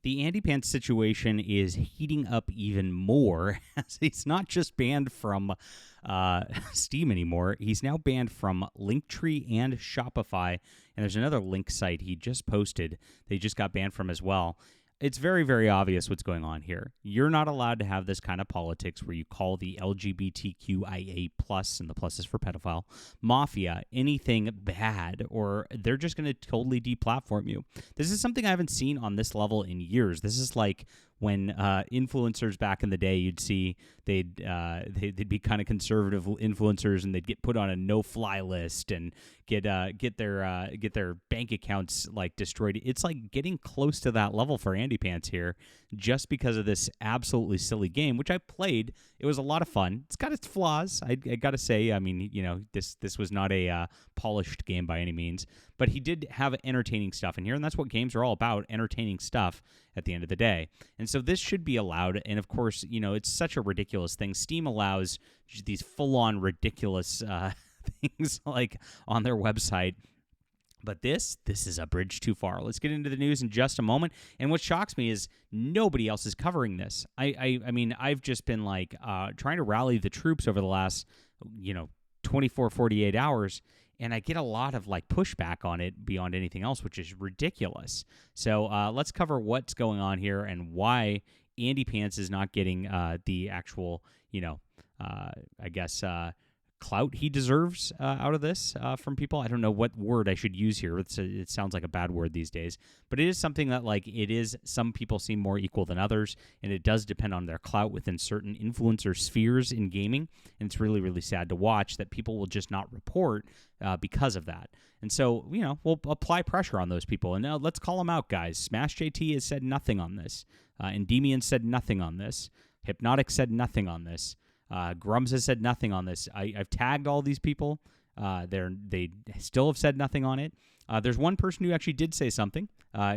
the AndyPants situation is heating up even more. He's not just banned from Steam anymore. He's now banned from Linktree and Shopify. And there's another link site he just posted they just got banned from as well. It's very, very obvious what's going on here. You're not allowed to have this kind of politics where you call the LGBTQIA+, and the plus is for pedophile, mafia, anything bad, or they're just going to totally deplatform you. This is something I haven't seen on this level in years. This is like when influencers back in the day, you'd see they'd be kind of conservative influencers, and they'd get put on a no-fly list and get their bank accounts like destroyed. It's like getting close to that level for AndyPants here, just because of this absolutely silly game, which I played. It was a lot of fun. It's got its flaws, I gotta say. I mean, this was not a polished game by any means, but he did have entertaining stuff in here, and that's what games are all about: entertaining stuff at the end of the day. And so this should be allowed. And of course, it's such a ridiculous thing. Steam allows these full-on ridiculous things like on their website. But this is a bridge too far. Let's get into the news in just a moment. And what shocks me is nobody else is covering this. I mean, I've just been like trying to rally the troops over the last 24, 48 hours, and I get a lot of like pushback on it beyond anything else, which is ridiculous. So let's cover what's going on here and why AndyPants is not getting the actual, clout he deserves out of this from people. I don't know what word I should use here. It sounds like a bad word these days, but it is something that some people seem more equal than others, and it does depend on their clout within certain influencer spheres in gaming, and it's really, really sad to watch that people will just not report because of that. And so, we'll apply pressure on those people, and now let's call them out, guys. Smash JT has said nothing on this. Endymion said nothing on this. Hypnotic said nothing on this. Grummz has said nothing on this. I've tagged all these people. They still have said nothing on it. There's one person who actually did say something,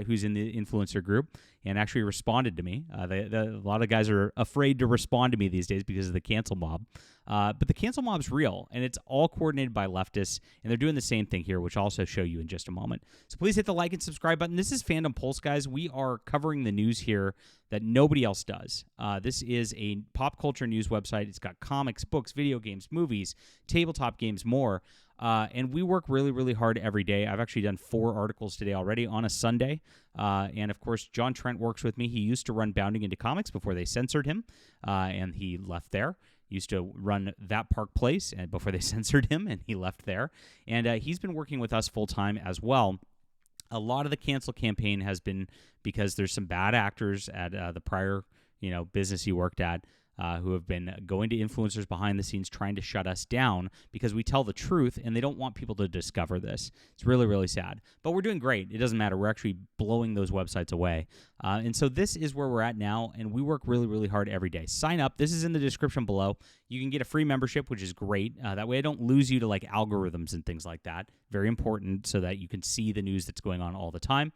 who's in the influencer group, and actually responded to me. A lot of guys are afraid to respond to me these days because of the cancel mob. But the cancel mob's real, and it's all coordinated by leftists, and they're doing the same thing here, which I'll also show you in just a moment. So please hit the like and subscribe button. This is Fandom Pulse, guys. We are covering the news here that nobody else does. This is a pop culture news website. It's got comics, books, video games, movies, tabletop games, more. And we work really, really hard every day. I've actually done 4 articles today already on a Sunday. And, of course, John Trent works with me. He used to run Bounding Into Comics before they censored him, and he left there. Used to run That Park Place and before they censored him, and he left there. And he's been working with us full-time as well. A lot of the cancel campaign has been because there's some bad actors at the prior business he worked at, who have been going to influencers behind the scenes trying to shut us down because we tell the truth, and they don't want people to discover this. It's really, really sad. But we're doing great. It doesn't matter. We're actually blowing those websites away. And so this is where we're at now, and we work really, really hard every day. Sign up. This is in the description below. You can get a free membership, which is great. That way I don't lose you to like algorithms and things like that. Very important so that you can see the news that's going on all the time.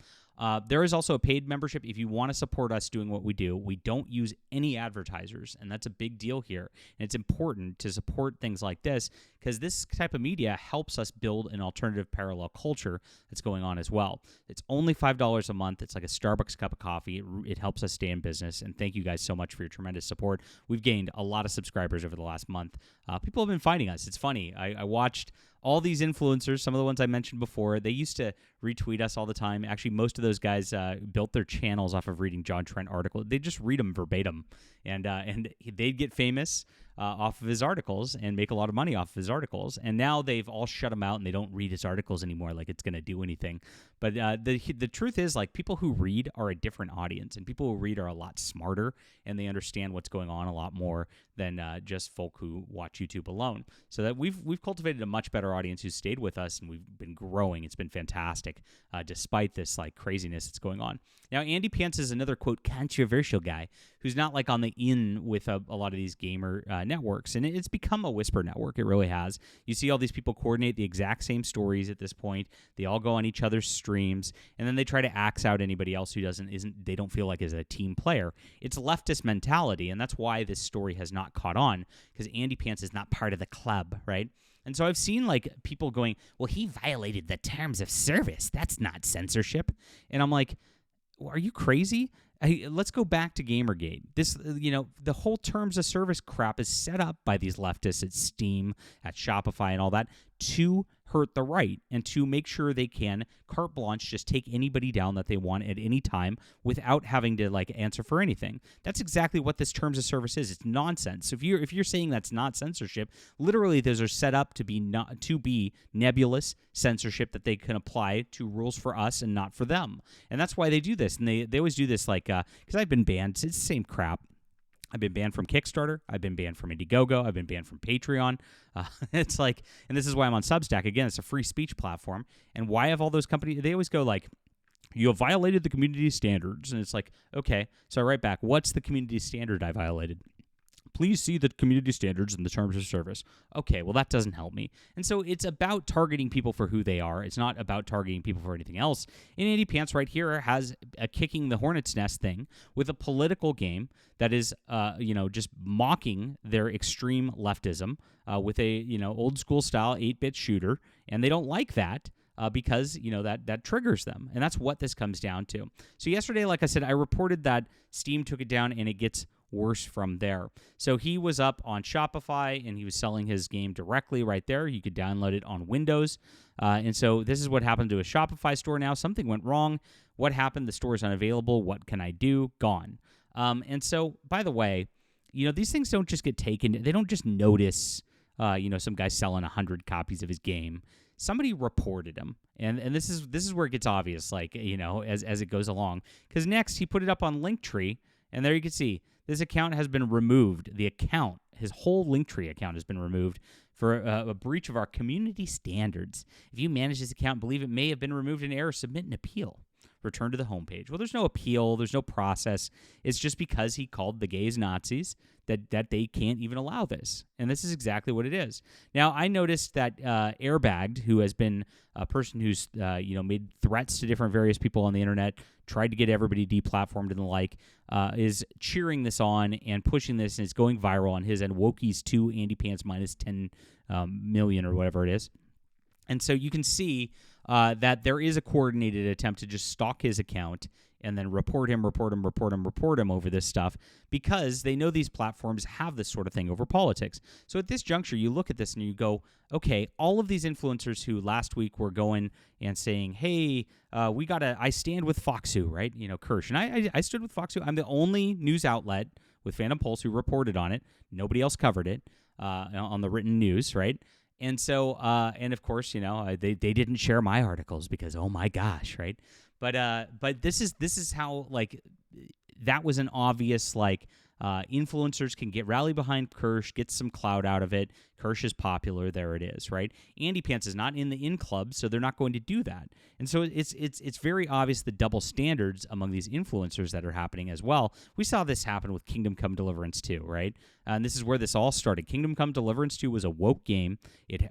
There is also a paid membership if you want to support us doing what we do. We don't use any advertisers, and that's a big deal here. And it's important to support things like this because this type of media helps us build an alternative parallel culture that's going on as well. It's only $5 a month. It's like a Starbucks cup of coffee. It helps us stay in business, and thank you guys so much for your tremendous support. We've gained a lot of subscribers over the last month. People have been finding us. It's funny. I watched all these influencers, some of the ones I mentioned before, they used to retweet us all the time. Actually, most of those guys built their channels off of reading John Trent articles. They just read them verbatim, and they'd get famous off of his articles and make a lot of money off of his articles. And now they've all shut him out, and they don't read his articles anymore like it's going to do anything. But the truth is, like, people who read are a different audience, and people who read are a lot smarter, and they understand what's going on a lot more than just folk who watch YouTube alone. So that we've cultivated a much better audience who's stayed with us, and we've been growing. It's been fantastic, despite this like craziness that's going on. Now, AndyPants is another, quote, controversial guy who's not like on the in with a lot of these gamer networks, and it's become a whisper network. It really has. You see all these people coordinate the exact same stories at this point. They all go on each other's streams, and then they try to axe out anybody else who they don't feel like is a team player. It's leftist mentality, and that's why this story has not caught on, because AndyPants is not part of the club, right? And so I've seen like people going, well, he violated the terms of service. That's not censorship. And I'm like, are you crazy? let's go back to Gamergate. This, the whole terms of service crap is set up by these leftists at Steam, at Shopify, and all that to hurt the right and to make sure they can carte blanche just take anybody down that they want at any time without having to answer for anything. That's exactly what this terms of service is. It's nonsense. So if you're saying that's not censorship, literally those are set up to be nebulous censorship that they can apply to rules for us and not for them. And that's why they do this. And they always do this because I've been banned. It's the same crap. I've been banned from Kickstarter. I've been banned from Indiegogo. I've been banned from Patreon. It's and this is why I'm on Substack. Again, it's a free speech platform. And why have all those companies, they always go you have violated the community standards. And it's okay. So I write back, what's the community standard I violated? Please see the community standards and the terms of service. Okay, well, that doesn't help me. And so it's about targeting people for who they are. It's not about targeting people for anything else. And AndyPants right here has a kicking the hornet's nest thing with a political game that is, just mocking their extreme leftism with a, old school style 8-bit shooter. And they don't like that. Because, that triggers them. And that's what this comes down to. So yesterday, like I said, I reported that Steam took it down, and it gets worse from there. So he was up on Shopify, and he was selling his game directly right there. You could download it on Windows. And so this is what happened to a Shopify store now. Something went wrong. What happened? The store is unavailable. What can I do? Gone. And so, by the way, these things don't just get taken. They don't just notice, some guy selling 100 copies of his game. Somebody reported him, and this is where it gets obvious, as it goes along. Because next he put it up on Linktree, and there you can see this account has been removed. His whole Linktree account has been removed for a breach of our community standards. If you manage this account, believe it may have been removed in error, submit an appeal. Return to the homepage. Well, there's no appeal. There's no process. It's just because he called the gays Nazis that they can't even allow this. And this is exactly what it is. Now, I noticed that Airbagged, who has been a person who's made threats to different various people on the internet, tried to get everybody deplatformed and the like, is cheering this on and pushing this, and it's going viral on his end. Wokies to AndyPants minus 10 million or whatever it is. And so you can see that there is a coordinated attempt to just stalk his account and then report him over this stuff because they know these platforms have this sort of thing over politics. So at this juncture, you look at this and you go, okay, all of these influencers who last week were going and saying, hey, I stand with Foxu, right? Kirsch. And I stood with Foxu. I'm the only news outlet with Phantom Pulse who reported on it. Nobody else covered it on the written news, right? And so, and of course, they didn't share my articles because, oh my gosh, right? But this is how that was an obvious influencers can rally behind Kirsch, get some clout out of it. Kirsch is popular, there it is, right? AndyPants is not in the in club, so they're not going to do that. And so it's very obvious the double standards among these influencers that are happening as well. We saw this happen with Kingdom Come Deliverance 2, right? And this is where this all started. Kingdom Come Deliverance 2 was a woke game.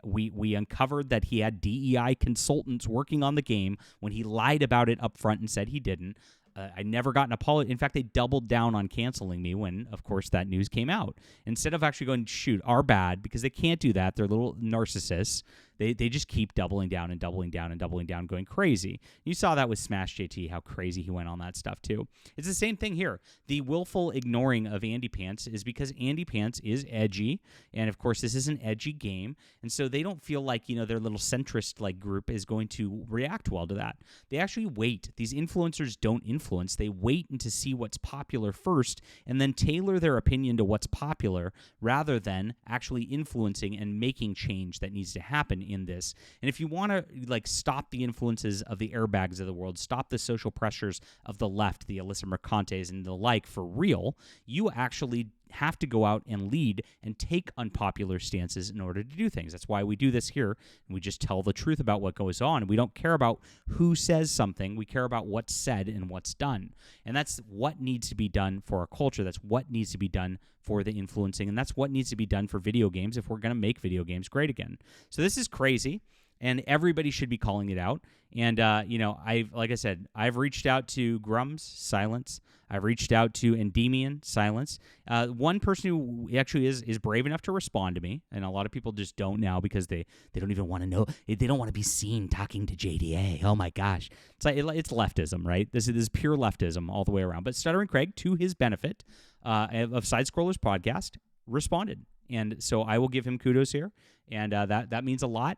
We uncovered that he had DEI consultants working on the game when he lied about it up front and said he didn't. I never got an apology. In fact, they doubled down on canceling me when, of course, that news came out. Instead of actually going, shoot, our bad, because they can't do that. They're little narcissists. They just keep doubling down and doubling down and doubling down, going crazy. You saw that with Smash JT, how crazy he went on that stuff, too. It's the same thing here. The willful ignoring of AndyPants is because AndyPants is edgy, and, of course, this is an edgy game, and so they don't feel like, their little centrist group is going to react well to that. They actually wait. These influencers don't influence. They wait to see what's popular first and then tailor their opinion to what's popular rather than actually influencing and making change that needs to happen in this. And if you want to stop the influences of the Airbags of the world, stop the social pressures of the left, the Alyssa Mercantes and the like for real, you actually have to go out and lead and take unpopular stances in order to do things. That's why we do this here. And we just tell the truth about what goes on. We don't care about who says something. We care about what's said and what's done. And that's what needs to be done for our culture. That's what needs to be done for the influencing. And that's what needs to be done for video games if we're going to make video games great again. So this is crazy. and everybody should be calling it out. And like I said, I've reached out to Grummz, silence. I've reached out to Endymion, silence. One person who actually is brave enough to respond to me, and a lot of people just don't now because they don't even want to know. They don't want to be seen talking to JDA. Oh my gosh, it's leftism, right? This is pure leftism all the way around. But Stuttering Craig, to his benefit, of Sidescrollers podcast, responded, and so I will give him kudos here, and that means a lot.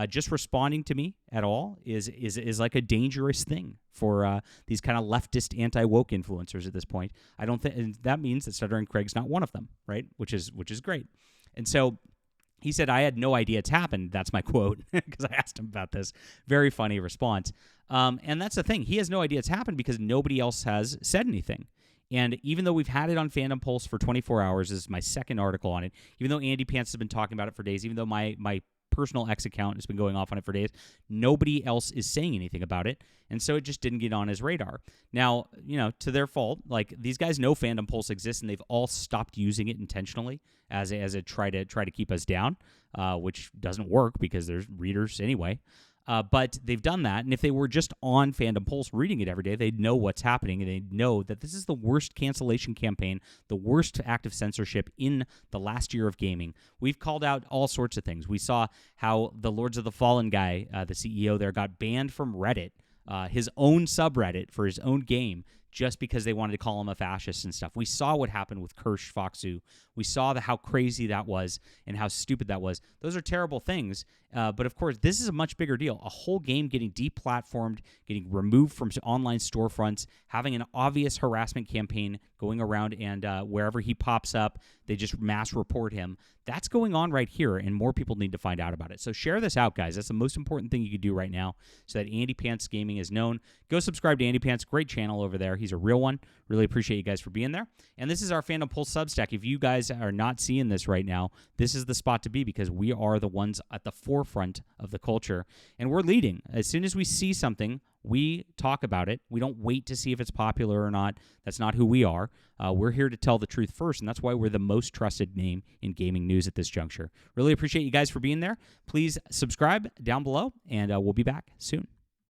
Just responding to me at all is like a dangerous thing for these kind of leftist anti-woke influencers at this point. I don't think, and that means that Stuttering Craig's not one of them, right? Which is great. And so he said, "I had no idea it's happened." That's my quote because I asked him about this. Very funny response. And that's the thing. He has no idea it's happened because nobody else has said anything. And even though we've had it on Fandom Pulse for 24 hours, this is my second article on it, even though AndyPants has been talking about it for days, even though my personal X account has been going off on it for days, nobody else is saying anything about it, and so it just didn't get on his radar. Now, to their fault, like, these guys know Fandom Pulse exists, and they've all stopped using it intentionally as a try to keep us down, which doesn't work because there's readers anyway. But they've done that, and if they were just on Fandom Pulse reading it every day, they'd know what's happening, and they'd know that this is the worst cancellation campaign, the worst act of censorship in the last year of gaming. We've called out all sorts of things. We saw how the Lords of the Fallen guy, the CEO there, got banned from Reddit, his own subreddit for his own game, just because they wanted to call him a fascist and stuff. We saw what happened with Kirsch Foxu. We saw how crazy that was and how stupid that was. Those are terrible things, but of course, this is a much bigger deal. A whole game getting deplatformed, getting removed from online storefronts, having an obvious harassment campaign going around, and wherever he pops up, they just mass report him. That's going on right here, and more people need to find out about it. So share this out, guys. That's the most important thing you could do right now so that AndyPants Gaming is known. Go subscribe to AndyPants. Great channel over there. He's a real one. Really appreciate you guys for being there. And this is our Fandom Pulse Substack. If you guys are not seeing this right now, this is the spot to be because we are the ones at the forefront of the culture, and we're leading. As soon as we see something, we talk about it. We don't wait to see if it's popular or not. That's not who we are. We're here to tell the truth first, and that's why we're the most trusted name in gaming news at this juncture. Really appreciate you guys for being there. Please subscribe down below, and we'll be back soon.